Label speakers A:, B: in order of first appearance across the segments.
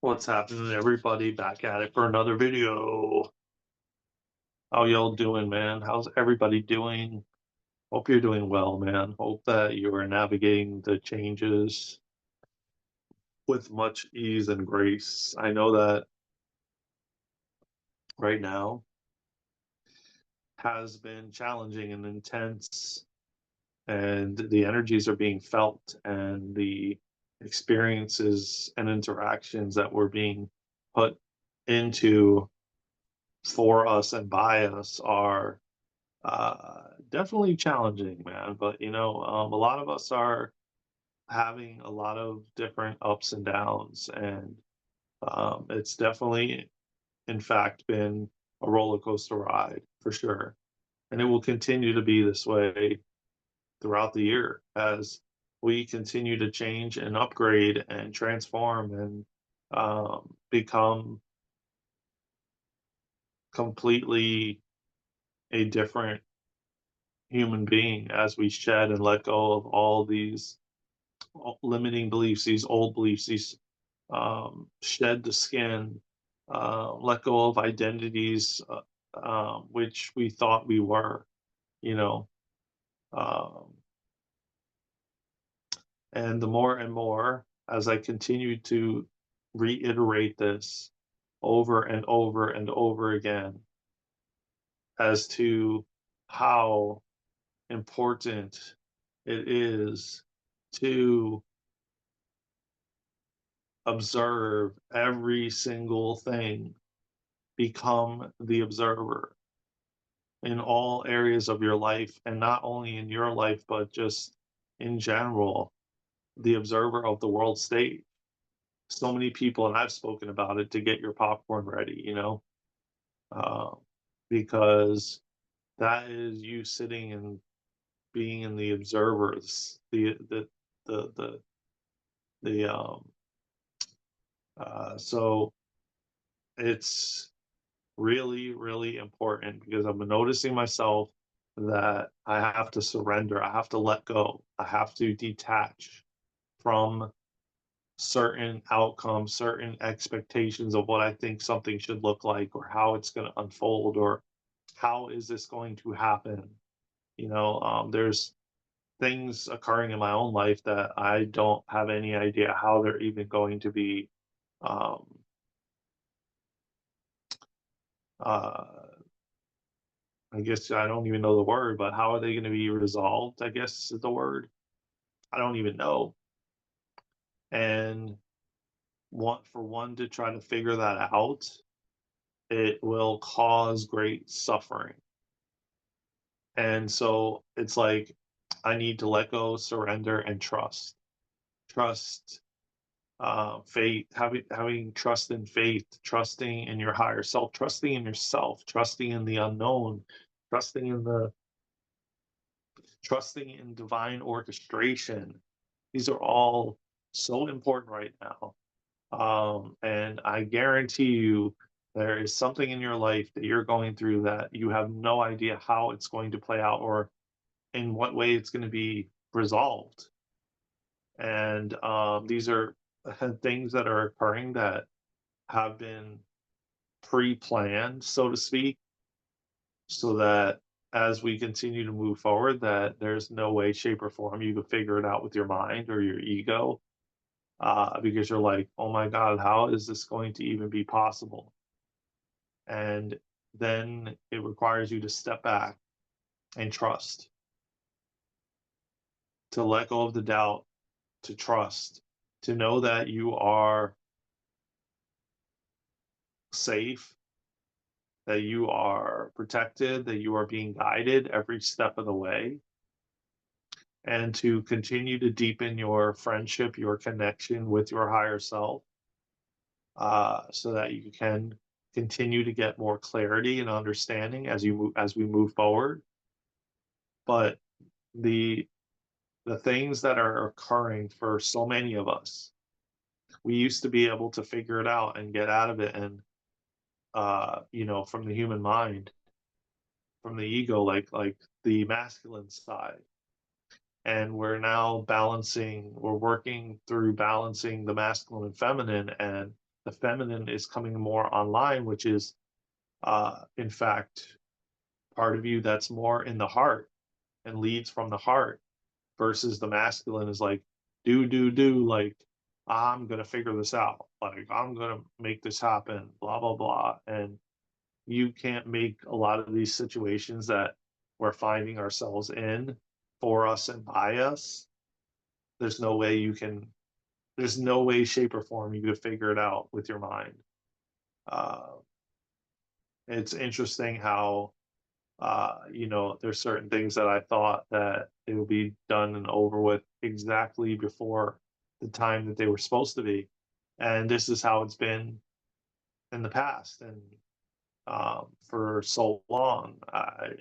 A: What's happening, everybody? Back at it for another video. How y'all doing, man? How's everybody doing? Hope you're doing well, man. Hope that you are navigating the changes with much ease and grace. I know that right now has been challenging and intense, and the energies are being felt, and the experiences and interactions that were being put into for us and by us are definitely challenging, man. But a lot of us are having a lot of different ups and downs, and it's definitely, in fact, been a roller coaster ride for sure. And it will continue to be this way throughout the year as we continue to change and upgrade and transform and become completely a different human being as we shed and let go of all these limiting beliefs, these old beliefs, these shed the skin, let go of identities which we thought we were, you know. Um, and the more and more as I continue to reiterate this over and over and over again as to how important it is to observe every single thing, become the observer in all areas of your life, and not only in your life, but just in general, the observer of the world state. So many people, and I've spoken about it, to get your popcorn ready, uh, because that is you sitting and being in the observers, the, so it's really, really important because I'm noticing myself that I have to surrender. I have to let go. I have to detach from certain outcomes, certain expectations of what I think something should look like or how it's going to unfold or how is this going to happen. There's things occurring in my own life that I don't have any idea how they're even going to be um, uh, I guess I don't even know the word, but how are they going to be resolved? I guess is the word. I don't even know. And one to try to figure that out, it will cause great suffering. And so it's like I need to let go, surrender, and trust. Trust, faith, having trust in faith, trusting in your higher self, trusting in yourself, trusting in the unknown, trusting in the trusting in divine orchestration. These are all so important right now. And I guarantee you, there is something in your life that you're going through that you have no idea how it's going to play out or in what way it's going to be resolved. And these are things that are occurring that have been pre planned, so to speak, so that as we continue to move forward, that there's no way, shape, or form you can figure it out with your mind or your ego, because you're like, oh my God, how is this going to even be possible? And then it requires you to step back and trust, to let go of the doubt, to trust, to know that you are safe, that you are protected, that you are being guided every step of the way, and to continue to deepen your friendship, your connection with your higher self, so that you can continue to get more clarity and understanding as we move forward. But the the things that are occurring for so many of us, we used to be able to figure it out and get out of it, and from the human mind, from the ego, like the masculine side. And we're now balancing, we're working through balancing the masculine and feminine, and the feminine is coming more online, which is, in fact, part of you that's more in the heart and leads from the heart, versus the masculine is like, do, like, I'm gonna figure this out, like, I'm gonna make this happen, blah, blah, blah. And you can't make a lot of these situations that we're finding ourselves in for us and by us. There's no way you can, there's no way, shape, or form you could figure it out with your mind. Uh, it's interesting how, there's certain things that I thought that they would be done and over with exactly before the time that they were supposed to be. And this is how it's been in the past. And for so long,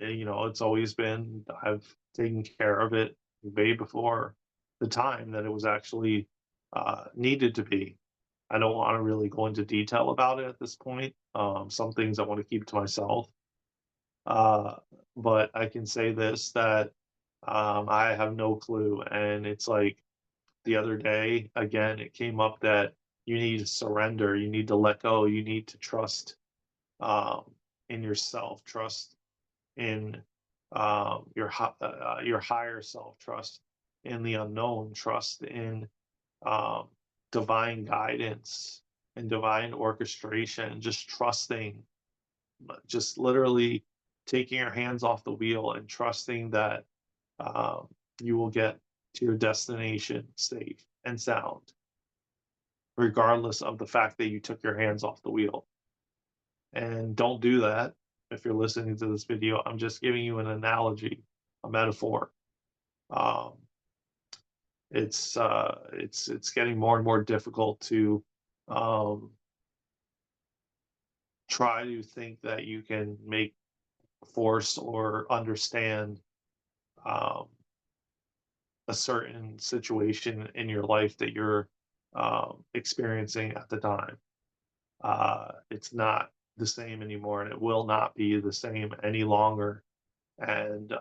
A: it's always been, I've taken care of it way before the time that it was actually needed to be. I don't want to really go into detail about it at this point. Some things I want to keep to myself. Uh, but I can say this, that I have no clue. And it's like the other day, again, it came up that you need to surrender, you need to let go, you need to trust um, in yourself, trust in your higher self, trust in the unknown, trust in um, divine guidance and divine orchestration, just trusting, just literally taking your hands off the wheel and trusting that um, you will get to your destination safe and sound, regardless of the fact that you took your hands off the wheel. And don't do that if you're listening to this video. I'm just giving you an analogy, a metaphor. Um, it's getting more and more difficult to um, try to think that you can make, force, or understand um, a certain situation in your life that you're experiencing at the time. It's not the same anymore, and it will not be the same any longer. And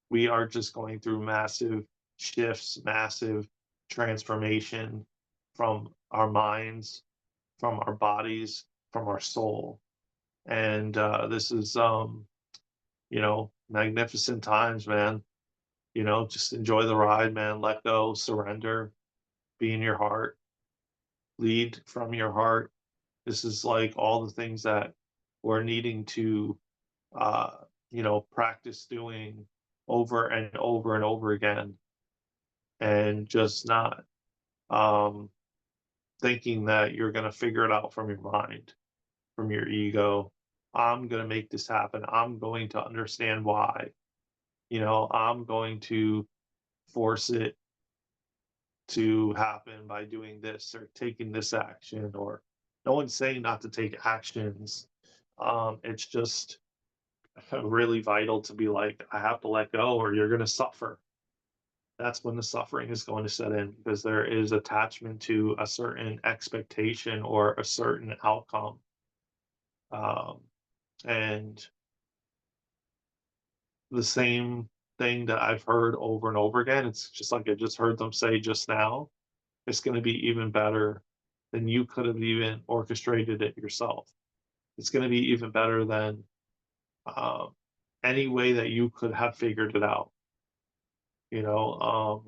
A: we are just going through massive shifts, massive transformation from our minds, from our bodies, from our soul. And this is, magnificent times, man. Just enjoy the ride, man. Let go, surrender, be in your heart, lead from your heart. This is like all the things that we're needing to, uh, practice doing over and over and over again, and just not um, thinking that you're going to figure it out from your mind, from your ego. I'm going to make this happen. I'm going to understand why. I'm going to force it to happen by doing this or taking this action, or no one's saying not to take actions. It's just really vital to be like, I have to let go or you're going to suffer. That's when the suffering is going to set in, because there is attachment to a certain expectation or a certain outcome. Um, and the same thing that I've heard over and over again, it's just like I just heard them say just now, it's going to be even better than you could have even orchestrated it yourself. It's going to be even better than um, any way that you could have figured it out. You know,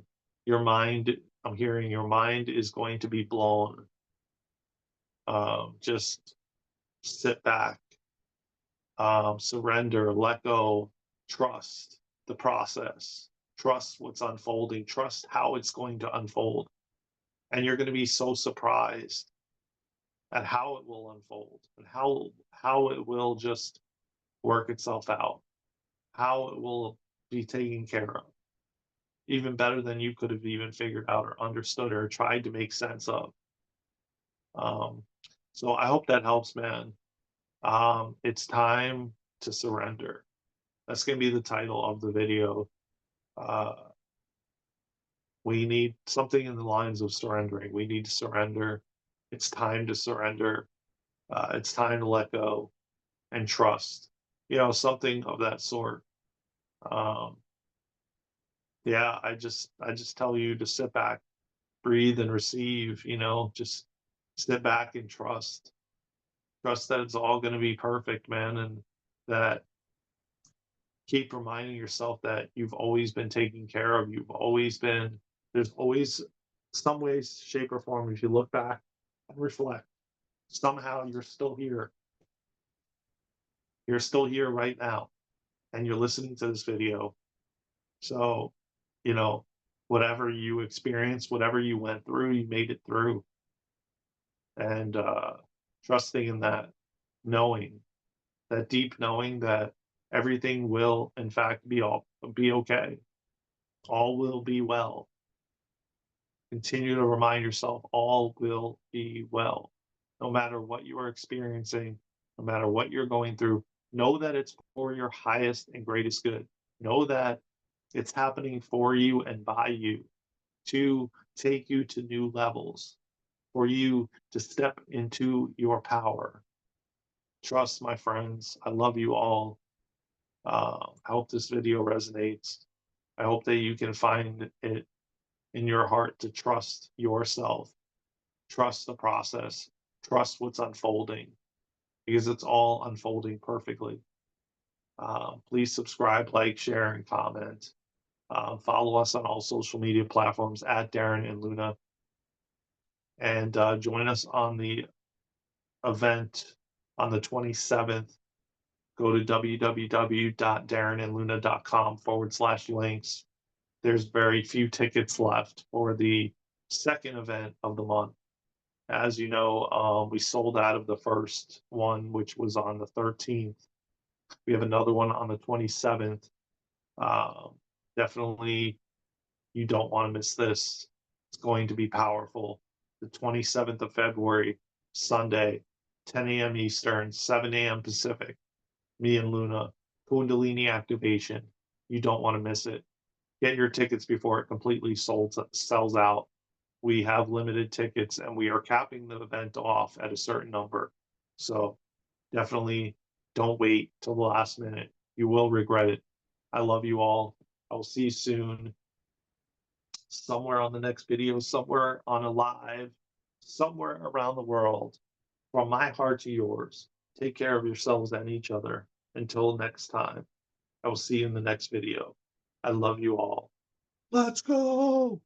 A: your mind, I'm hearing your mind is going to be blown. Just sit back, surrender, let go, trust the process, trust what's unfolding, trust how it's going to unfold. And you're going to be so surprised at how it will unfold and how it will just work itself out, how it will be taken care of, even better than you could have even figured out or understood or tried to make sense of. Um, so I hope that helps, man. It's time to surrender. That's going to be the title of the video. Uh, we need something in the lines of surrendering. We need to surrender. It's time to surrender. It's time to let go and trust. Something of that sort. Um, I just tell you to sit back, breathe, and receive. Just Sit back and trust. Trust that it's all going to be perfect, man. And that keep reminding yourself that you've always been taken care of. You've always been, there's always some ways, shape, or form. If you look back and reflect, somehow you're still here. You're still here right now, and you're listening to this video. So, you know, whatever you experienced, whatever you went through, you made it through. And trusting in that, knowing, that deep knowing that everything will, in fact, be okay. All will be well. Continue to remind yourself all will be well. No matter what you are experiencing, no matter what you're going through, know that it's for your highest and greatest good. Know that it's happening for you and by you to take you to new levels, for you to step into your power. Trust, my friends. I love you all. I hope this video resonates. I hope that you can find it in your heart to trust yourself, trust the process, trust what's unfolding, because it's all unfolding perfectly. Please subscribe, like, share, and comment. Follow us on all social media platforms at Daren and Luna, and join us on the event on the 27th. Go to www.darenandluna.com/links. There's very few tickets left for the second event of the month. As you know, we sold out of the first one, which was on the 13th. We have another one on the 27th. Definitely, you don't want to miss this. It's going to be powerful. The 27th of February, Sunday, 10 a.m. Eastern, 7 a.m. Pacific. Me and Luna, Kundalini Activation. You don't want to miss it. Get your tickets before it completely sells out. We have limited tickets and we are capping the event off at a certain number. So definitely don't wait till the last minute. You will regret it. I love you all. I will see you soon. Somewhere on the next video, somewhere on a live, somewhere around the world. From my heart to yours, take care of yourselves and each other. Until next time, I will see you in the next video. I love you all. Let's go.